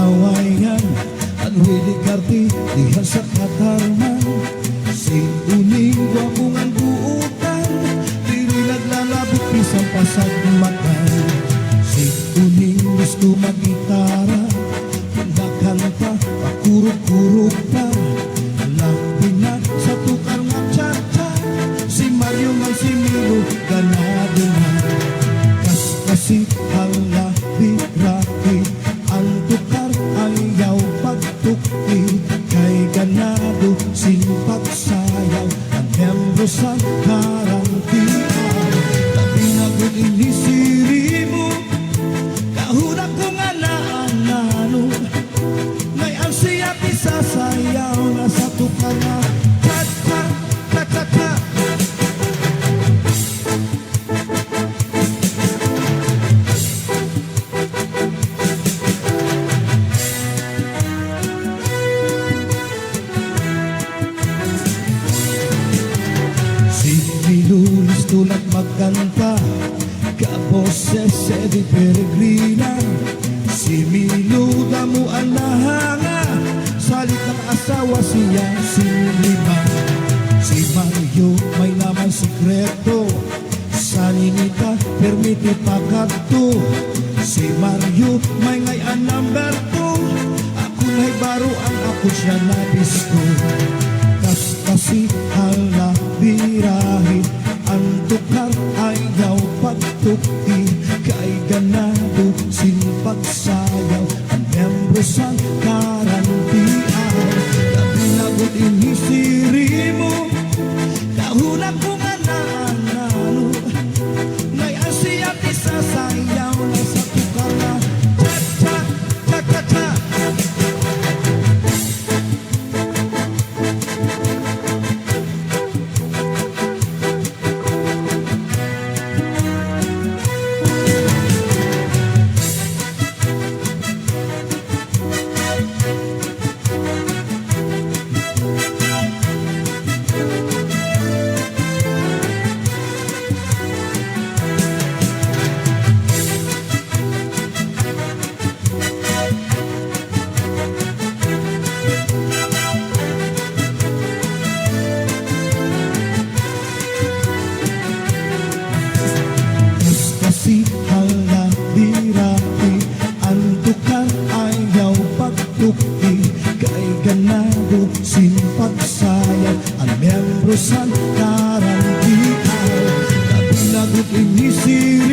awayan ang wilikarte diha sa katarman. Si uning wapong ang buutan, dili naglalabot bisang pasagmatan. Si uning gusto mag-gitara, magkanta, pakurog-kurog pa. Labi na sa tukar nga tsa-tsa, si Mario ng si Milo ganado na. Kasi halabi-rabi ang tukar ayaw pagtukti, kay ganado simpat sayaw ang membro sa karantian. Tabi na kung inisiri mo, kahuna ko nga naanano, may ansiya isasayaw na sa tukar nga cha-cha, cha-cha-cha. Nilulis tulad magkanta, kaboses Eddie Peregrina. Si Milo damo ang nahanga, salit ng asawa siya si Lima. Si Mario may naman sikreto, sa ninita permiti pagkadto. Si Mario may ngayon number 2, ako na'y baro ang ako siya nabisto. Kasi halabirahin ang tukar ayaw pagtukti, kay ganado simpagsayaw ang membro sa karantian. Labi na kung inisiri mo, kahuna ko nga naanano, may asiyat isasayaw na sa tukar na cha-cha, cha-cha-cha. Si halabirapi ang tukar ayaw pagtukti, kay ganado simpagsayaw ang membro sa karantian. Tabi na kung inisiri